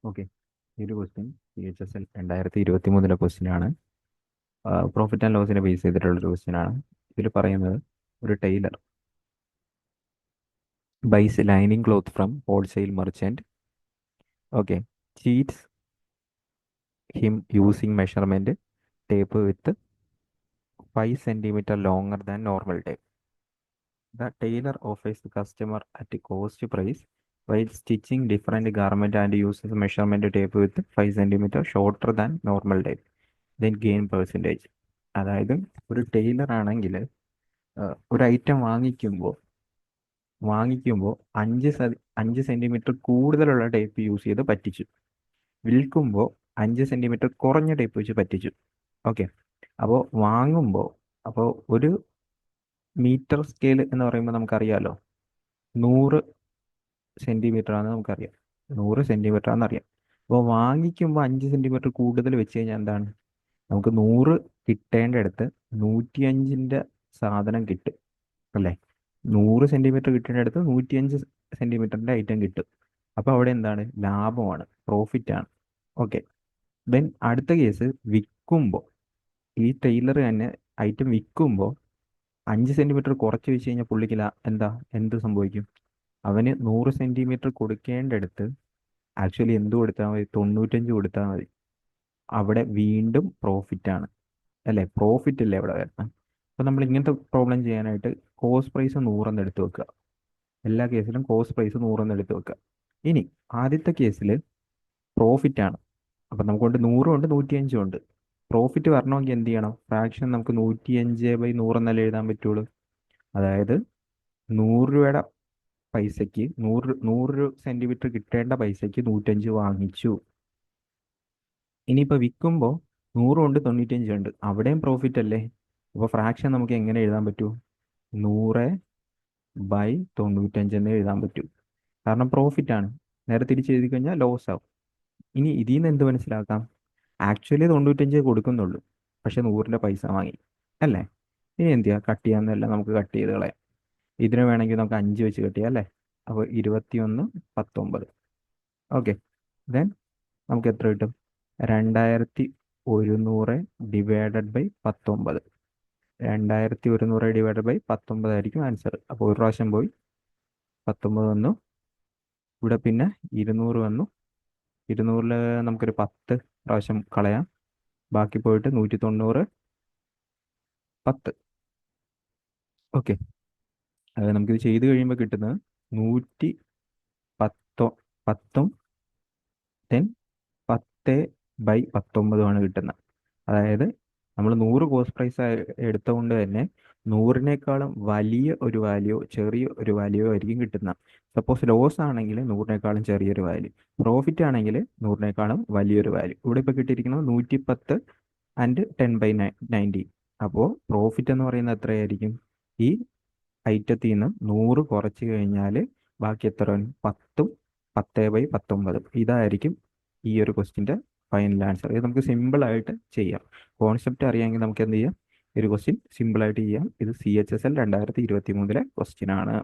Okay, ഈ ഒരു question CHSL 2023 question ആണ്. പ്രോഫിറ്റ് ആൻഡ് ലോസിനെ ബേസ് ചെയ്തിട്ടുള്ളൊരു ക്വസ്റ്റ്യൻ ആണ്. ഇതിൽ പറയുന്നത് ഒരു tailor buys lining cloth from wholesale merchant. Okay, cheats him using measurement tape with 5 centimeter longer than normal tape. The tailor offers the customer at a cost price while stitching different garment and uses measurement tape with 5 centimeter shorter than normal tape. Then gain percentage. അതായത് ഒരു Taylor ആണെങ്കിൽ ഒരു item വാങ്ങിക്കുമ്പോൾ 5 centimetre കൂടുതലുള്ള tape use ചെയ്ത് പറ്റിച്ചു. വിൽക്കുമ്പോൾ 5 centimetre കുറഞ്ഞ ടേപ്പ് വെച്ച് പറ്റിച്ചു. ഓക്കെ, അപ്പോൾ അപ്പോൾ ഒരു മീറ്റർ സ്കെയിൽ എന്ന് പറയുമ്പോൾ നമുക്കറിയാലോ 100 സെന്റിമീറ്റർ ആണെന്ന് നമുക്കറിയാം. 100 സെന്റിമീറ്റർ ആണെന്നറിയാം. അപ്പോൾ വാങ്ങിക്കുമ്പോൾ 5 സെന്റിമീറ്റർ കൂടുതൽ വെച്ച് കഴിഞ്ഞാൽ എന്താണ്, നമുക്ക് 100 കിട്ടേണ്ട അടുത്ത് 105ൻ്റെ സാധനം കിട്ടും അല്ലേ. 100 സെന്റിമീറ്റർ കിട്ടേണ്ട അടുത്ത് 105 സെന്റിമീറ്ററിന്റെ ഐറ്റം കിട്ടും. അപ്പോൾ അവിടെ എന്താണ്, ലാഭമാണ്, പ്രോഫിറ്റ് ആണ്. ഓക്കെ, ദെൻ അടുത്ത കേസ് വിൽക്കുമ്പോൾ, ഈ ടൈലർ തന്നെ ഐറ്റം വിൽക്കുമ്പോൾ 5 സെന്റിമീറ്റർ കുറച്ച് വെച്ച് കഴിഞ്ഞാൽ പുള്ളിക്ക് എന്ത് സംഭവിക്കും? അവന് 100 സെന്റിമീറ്റർ കൊടുക്കേണ്ട അടുത്ത് ആക്ച്വലി എന്ത് കൊടുത്താൽ മതി, 95 കൊടുത്താൽ മതി. അവിടെ വീണ്ടും പ്രോഫിറ്റ് ആണ് അല്ലേ, പ്രോഫിറ്റ് അല്ലേ അവിടെ വരുന്നത്. അപ്പോൾ നമ്മൾ ഇങ്ങനത്തെ പ്രോബ്ലം ചെയ്യാനായിട്ട് കോസ്റ്റ് പ്രൈസ് 100 എന്ന് എടുത്ത് വെക്കുക. എല്ലാ കേസിലും കോസ്റ്റ് പ്രൈസ് 100 എന്ന് എടുത്ത് വെക്കുക. ഇനി ആദ്യത്തെ കേസിൽ പ്രോഫിറ്റ് ആണ്. അപ്പം നമുക്കൊണ്ട് 100 ഉണ്ട് 105 ഉണ്ട്. പ്രോഫിറ്റ് വരണമെങ്കിൽ എന്ത് ചെയ്യണം, ഫ്രാക്ഷൻ നമുക്ക് 105/100 എന്നല്ലേ എഴുതാൻ പറ്റുള്ളൂ. അതായത് 100 രൂപയുടെ പൈസയ്ക്ക് 100 സെന്റിമീറ്റർ കിട്ടേണ്ട പൈസയ്ക്ക് 105 വാങ്ങിച്ചു. ഇനിയിപ്പോൾ വിൽക്കുമ്പോൾ 100 ഉണ്ട് 95 ഉണ്ട്, അവിടെയും പ്രോഫിറ്റ് അല്ലേ. അപ്പോൾ ഫ്രാക്ഷൻ നമുക്ക് എങ്ങനെ എഴുതാൻ പറ്റൂ, 100/95 എന്ന് എഴുതാൻ പറ്റൂ. കാരണം പ്രോഫിറ്റ് ആണ്. നേരെ തിരിച്ച് എഴുതി കഴിഞ്ഞാൽ ലോസ് ആവും. ഇനി ഇതിൽ നിന്ന് എന്ത് മനസ്സിലാക്കാം, ആക്ച്വലി 95 കൊടുക്കുന്നുള്ളൂ, പക്ഷെ 100ൻ്റെ പൈസ വാങ്ങി അല്ലേ. ഇനി എന്ത് ചെയ്യുക, കട്ട് ചെയ്യാമെന്നല്ല, നമുക്ക് കട്ട് ചെയ്ത് കളയാം. ഇതിന് വേണമെങ്കിൽ നമുക്ക് 5 വെച്ച് കട്ട് ചെയ്യാം അല്ലേ. അപ്പോൾ 21/19. ഓക്കെ, ദെൻ നമുക്ക് എത്ര കിട്ടും, 2100 ഡിവൈഡഡ് ബൈ 19. 2100 ഡിവൈഡഡ് ബൈ 19 ആയിരിക്കും ആൻസർ. അപ്പോൾ ഒരു പ്രാവശ്യം പോയി 19 വന്നു, ഇവിടെ പിന്നെ 200 വന്നു. 200ൽ നമുക്കൊരു 10 പ്രാവശ്യം കളയാം, ബാക്കി പോയിട്ട് 190 10. ഓക്കെ, അത് നമുക്കിത് ചെയ്ത് കഴിയുമ്പോൾ കിട്ടുന്നത് 110 ദെൻ 10/19 കിട്ടുന്നത്. അതായത് നമ്മൾ 100 കോസ്റ്റ് പ്രൈസ് എടുത്തുകൊണ്ട് തന്നെ 100നേക്കാളും വലിയ ഒരു വാല്യൂ, ചെറിയ ഒരു വാല്യൂ ആയിരിക്കും കിട്ടുന്നത്. സപ്പോസ് ലോസ് ആണെങ്കിൽ 100നേക്കാളും ചെറിയൊരു വാല്യൂ, പ്രോഫിറ്റ് ആണെങ്കിൽ 100നേക്കാളും വലിയൊരു വാല്യൂ. ഇവിടെ ഇപ്പോൾ കിട്ടിയിരിക്കുന്നത് 110 ആൻഡ് 10/90. അപ്പോൾ പ്രോഫിറ്റ് എന്ന് പറയുന്നത് എത്രയായിരിക്കും, ഈ ഐറ്റത്തിൽ നിന്ന് 100 കുറച്ച് കഴിഞ്ഞാൽ ബാക്കി എത്ര വരും, 10ഉം 10/19. ഇതായിരിക്കും ഈ ഒരു ക്വസ്റ്റിൻ്റെ ഫൈനൽ ആൻസർ. ഇത് നമുക്ക് സിമ്പിളായിട്ട് ചെയ്യാം. കോൺസെപ്റ്റ് അറിയാമെങ്കിൽ നമുക്ക് എന്ത് ചെയ്യാം, ഒരു ക്വസ്റ്റ്യൻ സിമ്പിളായിട്ട് ചെയ്യാം. ഇത് CHSL 2023 ക്വസ്റ്റ്യൻ ആണ്.